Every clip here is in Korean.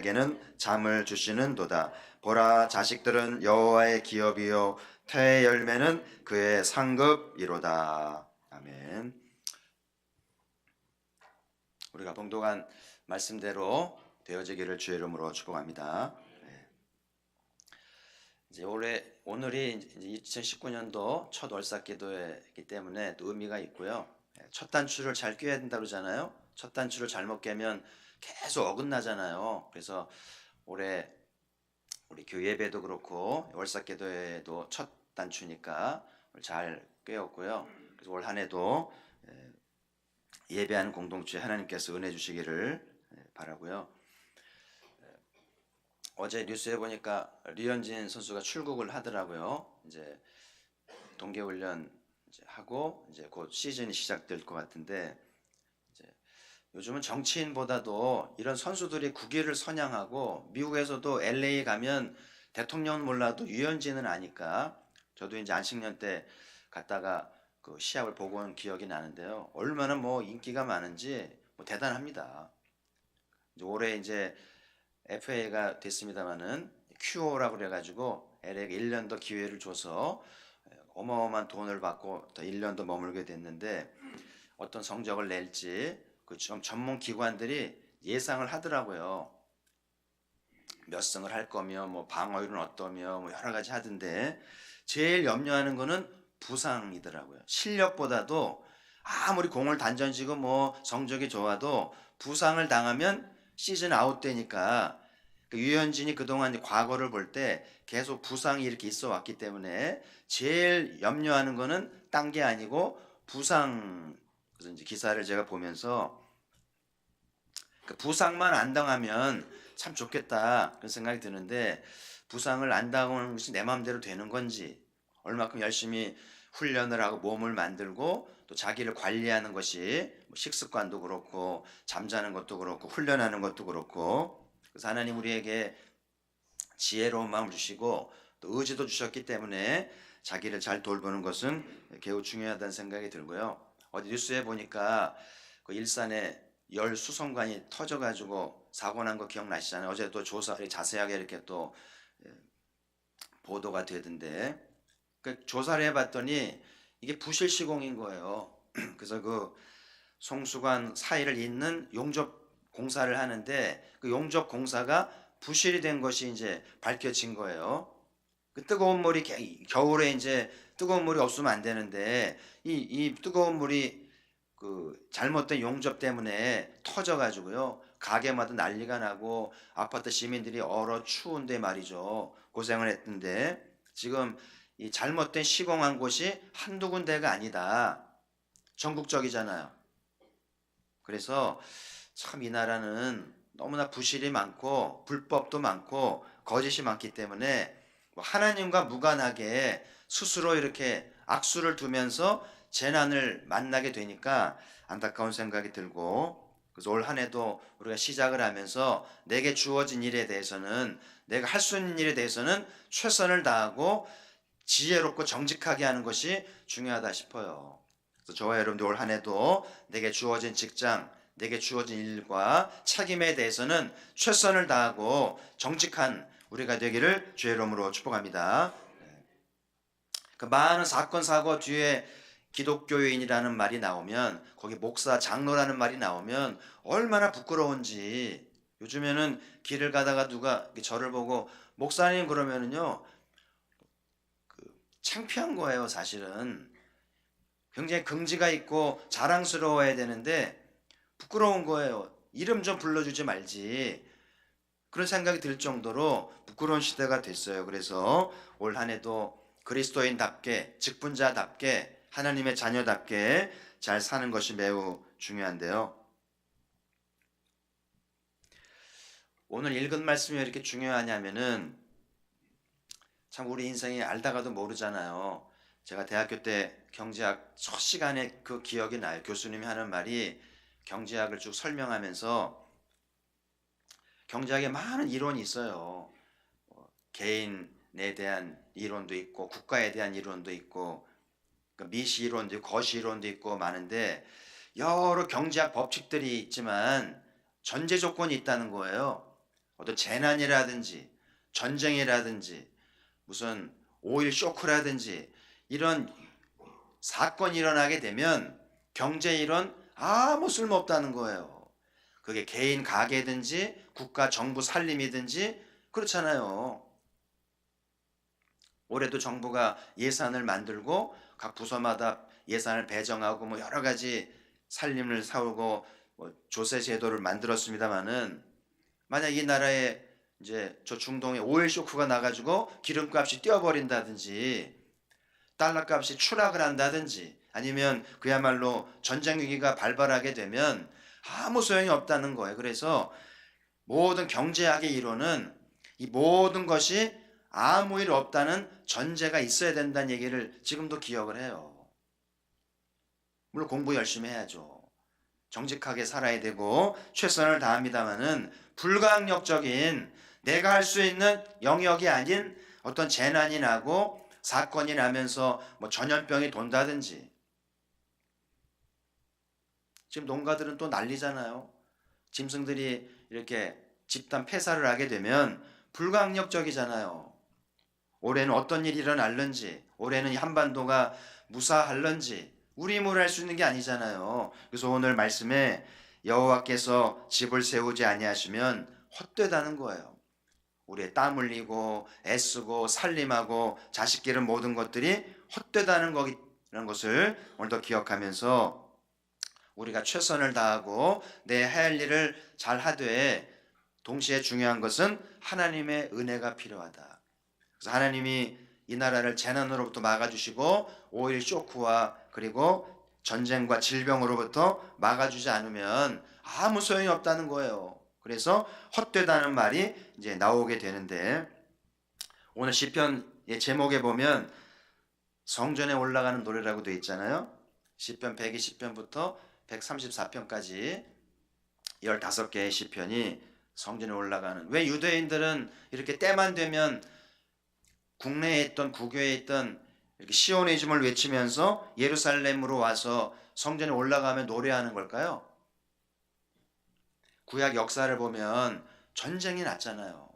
자에게는 잠을 주시는도다. 보라, 자식들은 여호와의 기업이요 태의 열매는 그의 상급이로다. 아멘. 우리가 봉독한 말씀대로 되어지기를 주의 이름으로 축복합니다. 이제 오늘이 이제 2019년도 첫 월삭기도이기 때문에 또 의미가 있고요. 첫 단추를 잘 꿰야 된다고 그러잖아요. 첫 단추를 잘못 깨면 계속 어긋나잖아요. 그래서 올해 우리 교회 예배도 그렇고 월삭기도에도 첫 단추니까 잘 꿰었고요. 그래서 올 한 해도 예배하는 공동체에 하나님께서 은혜 주시기를 바라고요. 어제 뉴스에 보니까 류현진 선수가 출국을 하더라고요. 이제 동계훈련 하고 이제 곧 시즌이 시작될 것 같은데, 이제 요즘은 정치인보다도 이런 선수들이 국위를 선양하고, 미국에서도 LA 가면 대통령은 몰라도 류현진은 아니까, 저도 이제 안식년 때 갔다가 그 시합을 보고 온 기억이 나는데요. 얼마나 뭐 인기가 많은지 뭐 대단합니다. 이제 올해 이제 FA가 됐습니다마는 QO라고 그래가지고 LA가 1년 더 기회를 줘서 어마어마한 돈을 받고 더 1년 더 머물게 됐는데, 어떤 성적을 낼지 그 전문 기관들이 예상을 하더라고요. 몇 승을 할 거며 뭐 방어율은 어떠며 뭐 여러 가지 하던데, 제일 염려하는 거는 부상이더라고요. 실력보다도 아무리 공을 단전지고 뭐 성적이 좋아도 부상을 당하면 시즌 아웃되니까, 유현진이 그동안 과거를 볼 때 계속 부상이 이렇게 있어 왔기 때문에 제일 염려하는 거는 딴 게 아니고 부상. 그래서 이제 기사를 제가 보면서 부상만 안 당하면 참 좋겠다 그런 생각이 드는데, 부상을 안 당하는 것이 내 마음대로 되는 건지, 얼마큼 열심히 훈련을 하고 몸을 만들고 또 자기를 관리하는 것이 식습관도 그렇고 잠자는 것도 그렇고 훈련하는 것도 그렇고, 그래서 하나님 우리에게 지혜로운 마음을 주시고 또 의지도 주셨기 때문에 자기를 잘 돌보는 것은 매우 중요하다는 생각이 들고요. 어디 뉴스에 보니까 그 일산에 열 수송관이 터져가지고 사고 난 거 기억나시잖아요. 어제 또 조사를 자세하게 이렇게 또 보도가 되던데, 그 조사를 해봤더니 이게 부실 시공인 거예요. 그래서 그 송수관 사이를 잇는 용접 공사를 하는데, 그 용접 공사가 부실이 된 것이 이제 밝혀진 거예요. 그 뜨거운 물이 겨울에 이제 뜨거운 물이 없으면 안 되는데, 이 뜨거운 물이 그 잘못된 용접 때문에 터져가지고요, 가게마다 난리가 나고 아파트 시민들이 얼어 추운데 말이죠, 고생을 했는데, 지금 이 잘못된 시공한 곳이 한두 군데가 아니다. 전국적이잖아요. 그래서 참 이 나라는 너무나 부실이 많고 불법도 많고 거짓이 많기 때문에 하나님과 무관하게 스스로 이렇게 악수를 두면서 재난을 만나게 되니까 안타까운 생각이 들고, 그래서 올 한 해도 우리가 시작을 하면서 내게 주어진 일에 대해서는, 내가 할 수 있는 일에 대해서는 최선을 다하고 지혜롭고 정직하게 하는 것이 중요하다 싶어요. 그래서 저와 여러분들 올 한 해도 내게 주어진 직장, 내게 주어진 일과 책임에 대해서는 최선을 다하고 정직한 우리가 되기를 주의 이름으로 축복합니다. 그 많은 사건 사고 뒤에 기독교인이라는 말이 나오면, 거기 목사, 장로라는 말이 나오면 얼마나 부끄러운지. 요즘에는 길을 가다가 누가 저를 보고 목사님 그러면은요, 창피한 거예요. 사실은 굉장히 긍지가 있고 자랑스러워야 되는데 부끄러운 거예요. 이름 좀 불러주지 말지, 그런 생각이 들 정도로 부끄러운 시대가 됐어요. 그래서 올 한 해도 그리스도인답게, 직분자답게, 하나님의 자녀답게 잘 사는 것이 매우 중요한데요. 오늘 읽은 말씀이 왜 이렇게 중요하냐면은, 참 우리 인생에 알다가도 모르잖아요. 제가 대학교 때 경제학 첫 시간에 그 기억이 나요. 교수님이 하는 말이, 경제학을 쭉 설명하면서 경제학에 많은 이론이 있어요. 개인에 대한 이론도 있고 국가에 대한 이론도 있고 미시 이론도 있고 거시 이론도 있고 많은데, 여러 경제학 법칙들이 있지만 전제 조건이 있다는 거예요. 어떤 재난이라든지 전쟁이라든지 무슨 오일 쇼크라든지 이런 사건이 일어나게 되면 경제 이론 아무 쓸모없다는 거예요. 그게 개인 가게든지 국가 정부 살림이든지 그렇잖아요. 올해도 정부가 예산을 만들고 각 부서마다 예산을 배정하고 뭐 여러 가지 살림을 사오고 뭐 조세 제도를 만들었습니다마는 만약 이 나라에 이제 저 중동에 오일 쇼크가 나가지고 기름값이 뛰어버린다든지 달러 값이 추락을 한다든지 아니면 그야말로 전쟁 위기가 발발하게 되면 아무 소용이 없다는 거예요. 그래서 모든 경제학의 이론은 이 모든 것이 아무 일 없다는 전제가 있어야 된다는 얘기를 지금도 기억을 해요. 물론 공부 열심히 해야죠. 정직하게 살아야 되고 최선을 다합니다마는 불가항력적인 내가 할 수 있는 영역이 아닌 어떤 재난이 나고 사건이 나면서 뭐 전염병이 돈다든지 지금 농가들은 또 난리잖아요. 짐승들이 이렇게 집단 폐사를 하게 되면 불가항력적이잖아요. 올해는 어떤 일이 일어날는지 올해는 한반도가 무사할런지 우리 힘으로 할 수 있는 게 아니잖아요. 그래서 오늘 말씀에 여호와께서 집을 세우지 아니하시면 헛되다는 거예요. 우리의 땀 흘리고 애쓰고 살림하고 자식 기른 모든 것들이 헛되다는 거라는 것을 오늘도 기억하면서 우리가 최선을 다하고 내 할 일을 잘 하되 동시에 중요한 것은 하나님의 은혜가 필요하다. 그래서 하나님이 이 나라를 재난으로부터 막아주시고 오일 쇼크와 그리고 전쟁과 질병으로부터 막아주지 않으면 아무 소용이 없다는 거예요. 그래서 헛되다는 말이 이제 나오게 되는데 오늘 시편의 제목에 보면 성전에 올라가는 노래라고 되어 있잖아요. 시편 120편부터 134편까지 15개의 시편이 성전에 올라가는, 왜 유대인들은 이렇게 때만 되면 국내에 있던 구교에 있던 이렇게 시오니즘을 외치면서 예루살렘으로 와서 성전에 올라가며 노래하는 걸까요? 구약 역사를 보면 전쟁이 났잖아요.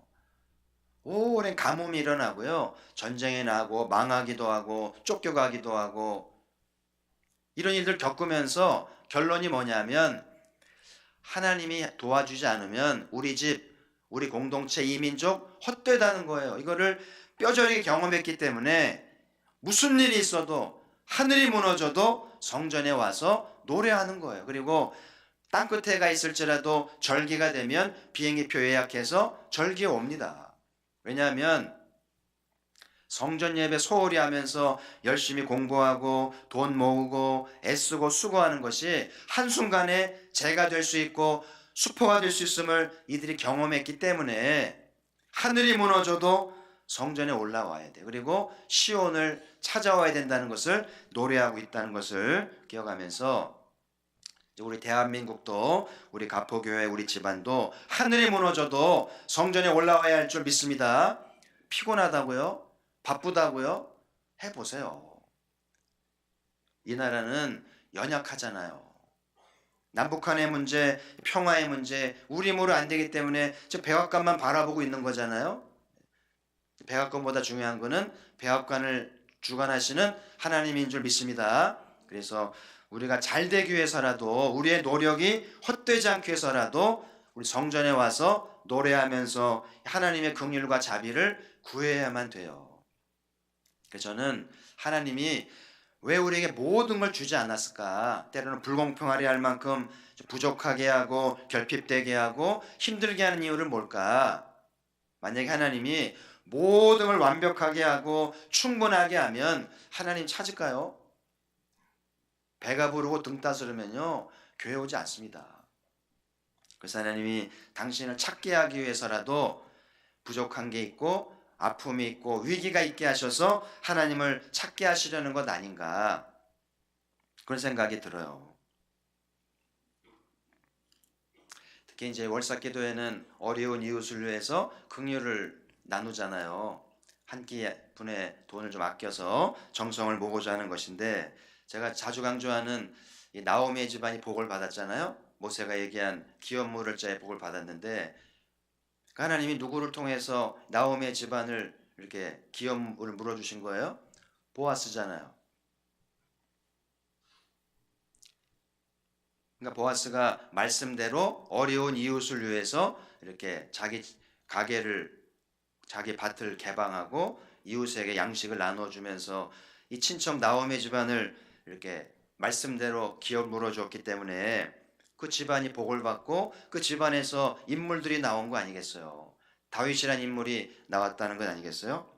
오랜 가뭄이 일어나고요. 전쟁이 나고 망하기도 하고 쫓겨가기도 하고 이런 일들 겪으면서 결론이 뭐냐면 하나님이 도와주지 않으면 우리 집, 우리 공동체, 이민족 헛되다는 거예요. 이거를 뼈저리게 경험했기 때문에 무슨 일이 있어도 하늘이 무너져도 성전에 와서 노래하는 거예요. 그리고 땅끝에 가 있을지라도 절기가 되면 비행기표 예약해서 절기에 옵니다. 왜냐하면 성전 예배 소홀히 하면서 열심히 공부하고 돈 모으고 애쓰고 수고하는 것이 한순간에 재가 될 수 있고 수포가 될 수 있음을 이들이 경험했기 때문에 하늘이 무너져도 성전에 올라와야 돼. 그리고 시온을 찾아와야 된다는 것을 노래하고 있다는 것을 기억하면서 우리 대한민국도 우리 가포교회 우리 집안도 하늘이 무너져도 성전에 올라와야 할 줄 믿습니다. 피곤하다고요? 바쁘다고요? 해보세요. 이 나라는 연약하잖아요. 남북한의 문제, 평화의 문제, 우리 힘으로 안 되기 때문에 저 백악관만 바라보고 있는 거잖아요. 백악관보다 중요한 거는 백악관을 주관하시는 하나님인 줄 믿습니다. 그래서 우리가 잘 되기 위해서라도 우리의 노력이 헛되지 않기 위해서라도 우리 성전에 와서 노래하면서 하나님의 긍휼과 자비를 구해야만 돼요. 그래서 저는 하나님이 왜 우리에게 모든 걸 주지 않았을까? 때로는 불공평하게 할 만큼 부족하게 하고 결핍되게 하고 힘들게 하는 이유를 뭘까? 만약에 하나님이 모든 걸 완벽하게 하고 충분하게 하면 하나님 찾을까요? 배가 부르고 등 따스르면요 교회 오지 않습니다. 그래서 하나님이 당신을 찾게 하기 위해서라도 부족한 게 있고 아픔이 있고 위기가 있게 하셔서 하나님을 찾게 하시려는 것 아닌가, 그런 생각이 들어요. 특히 이제 월삭기도회는 어려운 이웃을 위해서 긍휼을 나누잖아요. 한 끼 분의 돈을 좀 아껴서 정성을 모으고자 하는 것인데, 제가 자주 강조하는 이 나오미의 집안이 복을 받았잖아요. 모세가 얘기한 기업 물을 자의 복을 받았는데 하나님이 누구를 통해서 나오미의 집안을 이렇게 기업을 물어주신 거예요? 보아스잖아요. 그러니까 보아스가 말씀대로 어려운 이웃을 위해서 이렇게 자기 가게를 자기 밭을 개방하고 이웃에게 양식을 나눠주면서 이 친척 나오미 집안을 이렇게 말씀대로 기업 물어줬기 때문에 그 집안이 복을 받고 그 집안에서 인물들이 나온 거 아니겠어요? 다윗이라는 인물이 나왔다는 건 아니겠어요?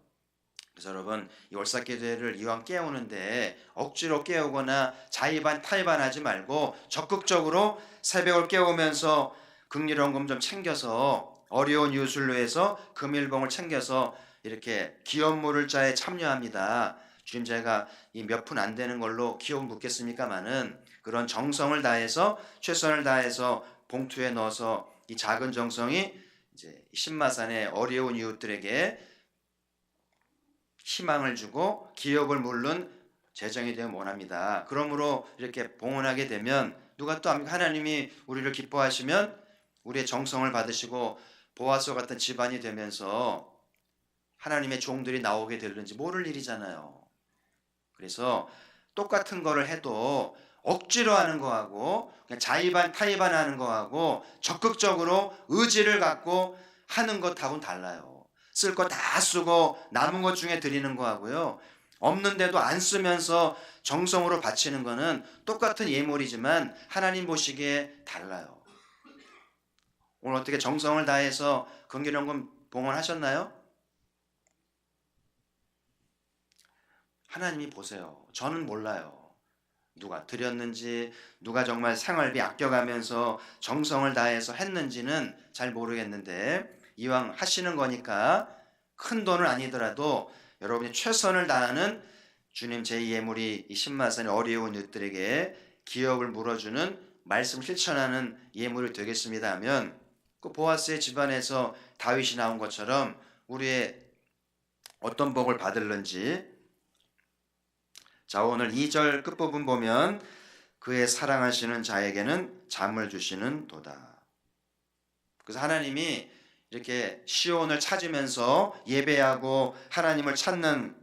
그래서 여러분 이 월삭기도회를 이왕 깨우는데 억지로 깨우거나 자의반 타의반하지 말고 적극적으로 새벽을 깨우면서 긍휼헌금 좀 챙겨서 어려운 이웃을 위해서 금일봉을 챙겨서 이렇게 기업 물을 자에 참여합니다. 주님 제가 이 몇 푼 안 되는 걸로 기업 묻겠습니까마는 그런 정성을 다해서 최선을 다해서 봉투에 넣어서 이 작은 정성이 이제 신마산의 어려운 이웃들에게 희망을 주고 기업을 물는 재정이 되면 원합니다. 그러므로 이렇게 봉헌하게 되면 누가 또 하나님이 우리를 기뻐하시면 우리의 정성을 받으시고 보아스와 같은 집안이 되면서 하나님의 종들이 나오게 되는지 모를 일이잖아요. 그래서 똑같은 거를 해도 억지로 하는 거하고 그냥 자의반 타의반 하는 거하고 적극적으로 의지를 갖고 하는 것하고는 달라요. 쓸 거 다 쓰고 남은 것 중에 드리는 거하고요. 없는데도 안 쓰면서 정성으로 바치는 거는 똑같은 예물이지만 하나님 보시기에 달라요. 오늘 어떻게 정성을 다해서 긍휼헌금 봉헌하셨나요? 하나님이 보세요. 저는 몰라요. 누가 드렸는지 누가 정말 생활비 아껴가면서 정성을 다해서 했는지는 잘 모르겠는데 이왕 하시는 거니까 큰 돈은 아니더라도 여러분이 최선을 다하는 주님 제2예물이 이 신마산의 어려운 이웃들에게 기업을 물어주는 말씀 실천하는 예물이 되겠습니다 하면 그 보아스의 집안에서 다윗이 나온 것처럼 우리의 어떤 복을 받을는지. 자, 오늘 2절 끝부분 보면 그의 사랑하시는 자에게는 잠을 주시는 도다. 그래서 하나님이 이렇게 시온을 찾으면서 예배하고 하나님을 찾는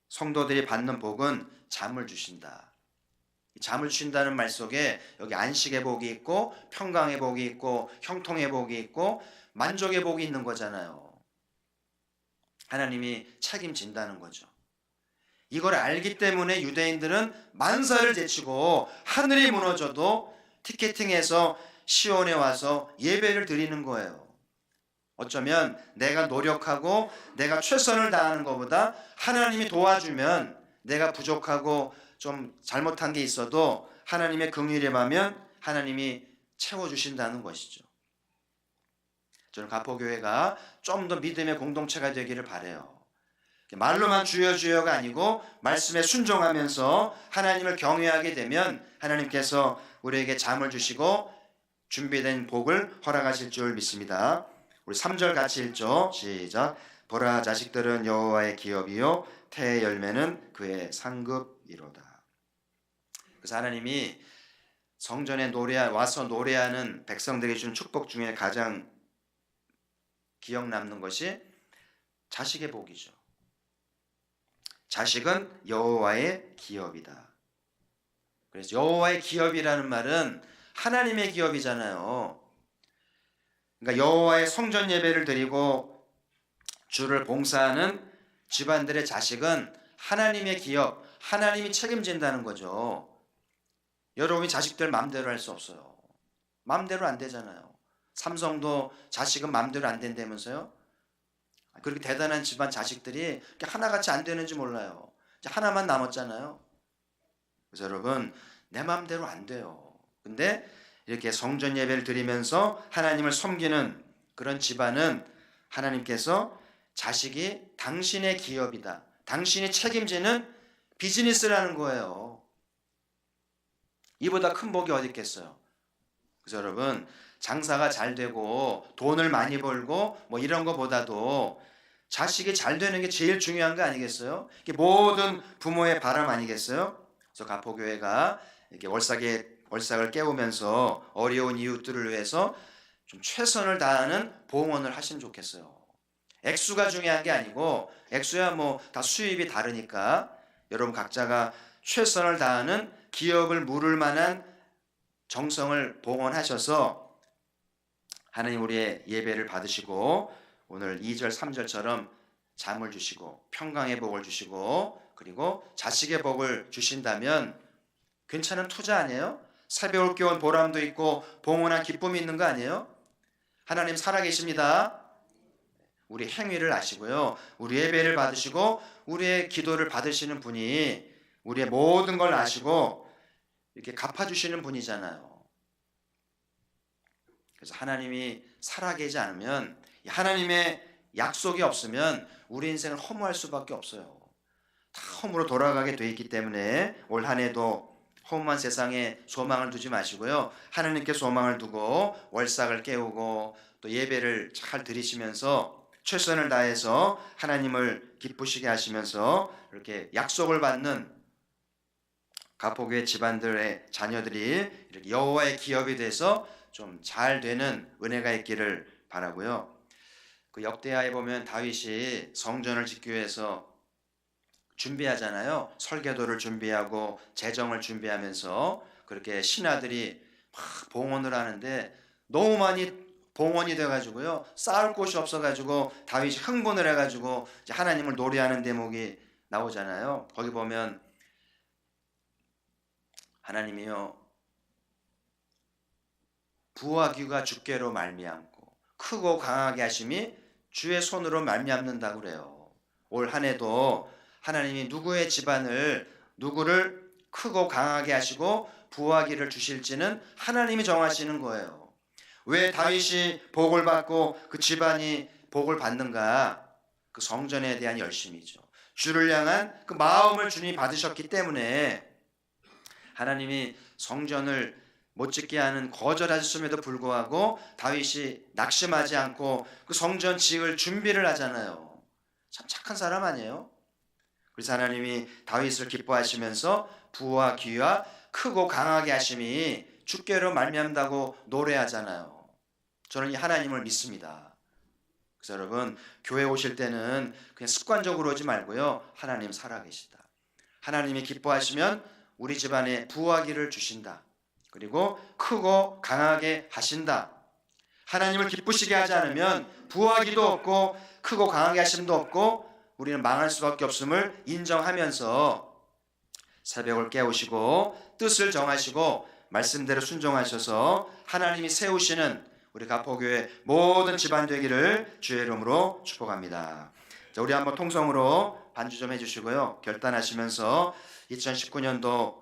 성도들이 받는 복은 잠을 주신다. 잠을 주신다는 말 속에 여기 안식의 복이 있고 평강의 복이 있고 형통의 복이 있고 만족의 복이 있는 거잖아요. 하나님이 책임진다는 거죠. 이걸 알기 때문에 유대인들은 만사를 제치고 하늘이 무너져도 티켓팅해서 시온에 와서 예배를 드리는 거예요. 어쩌면 내가 노력하고 내가 최선을 다하는 것보다 하나님이 도와주면 내가 부족하고 좀 잘못한 게 있어도 하나님의 긍휼에 하면 하나님이 채워주신다는 것이죠. 저는 가포교회가 좀 더 믿음의 공동체가 되기를 바라요. 말로만 주여 주여가 아니고 말씀에 순종하면서 하나님을 경외하게 되면 하나님께서 우리에게 잠을 주시고 준비된 복을 허락하실 줄 믿습니다. 우리 3절 같이 읽죠. 시작. 보라 자식들은 여호와의 기업이요 태의 열매는 그의 상급이로다. 그래서 하나님이 성전에 와서 노래하는 백성들에게 준 축복 중에 가장 기억 남는 것이 자식의 복이죠. 자식은 여호와의 기업이다. 그래서 여호와의 기업이라는 말은 하나님의 기업이잖아요. 그러니까 여호와의 성전 예배를 드리고 주를 봉사하는 집안들의 자식은 하나님의 기업, 하나님이 책임진다는 거죠. 여러분이 자식들 마음대로 할 수 없어요. 마음대로 안 되잖아요. 삼성도 자식은 마음대로 안 된다면서요? 그렇게 대단한 집안 자식들이 하나같이 안 되는지 몰라요. 이제 하나만 남았잖아요. 그래서 여러분 내 마음대로 안 돼요. 근데 이렇게 성전 예배를 드리면서 하나님을 섬기는 그런 집안은 하나님께서 자식이 당신의 기업이다. 당신이 책임지는 비즈니스라는 거예요. 이보다 큰 복이 어디 있겠어요. 그래서 여러분 장사가 잘 되고 돈을 많이 벌고 뭐 이런 거보다도 자식이 잘 되는 게 제일 중요한 거 아니겠어요? 이게 모든 부모의 바람 아니겠어요? 그래서 가포교회가 이렇게 월삭을 깨우면서 어려운 이웃들을 위해서 좀 최선을 다하는 봉헌을 하시면 좋겠어요. 액수가 중요한 게 아니고, 액수야 뭐 다 수입이 다르니까 여러분 각자가 최선을 다하는 기업을 물을 만한 정성을 봉헌하셔서 하나님 우리의 예배를 받으시고 오늘 2절 3절처럼 잠을 주시고 평강의 복을 주시고 그리고 자식의 복을 주신다면 괜찮은 투자 아니에요? 새벽을 깨운 보람도 있고 봉헌한 기쁨이 있는 거 아니에요? 하나님 살아계십니다. 우리 행위를 아시고요. 우리 예배를 받으시고 우리의 기도를 받으시는 분이 우리의 모든 걸 아시고 이렇게 갚아주시는 분이잖아요. 그래서 하나님이 살아계지 않으면, 하나님의 약속이 없으면 우리 인생을 허무할 수밖에 없어요. 다 허무로 돌아가게 돼 있기 때문에 올 한 해도 허무한 세상에 소망을 두지 마시고요. 하나님께 소망을 두고 월삭을 깨우고 또 예배를 잘 드리시면서 최선을 다해서 하나님을 기쁘시게 하시면서 이렇게 약속을 받는 가포교회 집안들의 자녀들이 이렇게 여호와의 기업이 돼서 좀 잘 되는 은혜가 있기를 바라고요. 그 역대하에 보면 다윗이 성전을 짓기 위해서 준비하잖아요. 설계도를 준비하고 재정을 준비하면서 그렇게 신하들이 막 봉헌을 하는데 너무 많이 봉헌이 돼가지고요. 쌓을 곳이 없어가지고 다윗이 흥분을 해가지고 이제 하나님을 노래하는 대목이 나오잖아요. 거기 보면 하나님이요 부와 귀가 주께로 말미암고 크고 강하게 하심이 주의 손으로 말미암는다고 그래요. 올 한 해도 하나님이 누구의 집안을 누구를 크고 강하게 하시고 부와 귀를 주실지는 하나님이 정하시는 거예요. 왜 다윗이 복을 받고 그 집안이 복을 받는가? 그 성전에 대한 열심이죠. 주를 향한 그 마음을 주님이 받으셨기 때문에 하나님이 성전을 못 짓게 하는 거절하셨음에도 불구하고 다윗이 낙심하지 않고 그 성전 지을 준비를 하잖아요. 참 착한 사람 아니에요? 그래서 하나님이 다윗을 기뻐하시면서 부와 귀와 크고 강하게 하심이 주께로 말미암다고 노래하잖아요. 저는 이 하나님을 믿습니다. 그래서 여러분 교회 오실 때는 그냥 습관적으로 오지 말고요. 하나님 살아계시다. 하나님이 기뻐하시면 우리 집안에 부와 귀를 주신다. 그리고 크고 강하게 하신다. 하나님을 기쁘시게 하지 않으면 부와 귀도 없고 크고 강하게 하심도 없고 우리는 망할 수밖에 없음을 인정하면서 새벽을 깨우시고 뜻을 정하시고 말씀대로 순종하셔서 하나님이 세우시는 우리 가포교회 모든 집안 되기를 주의 이름으로 축복합니다. 자, 우리 한번 통성으로 반주 좀 해주시고요. 결단하시면서 2019년도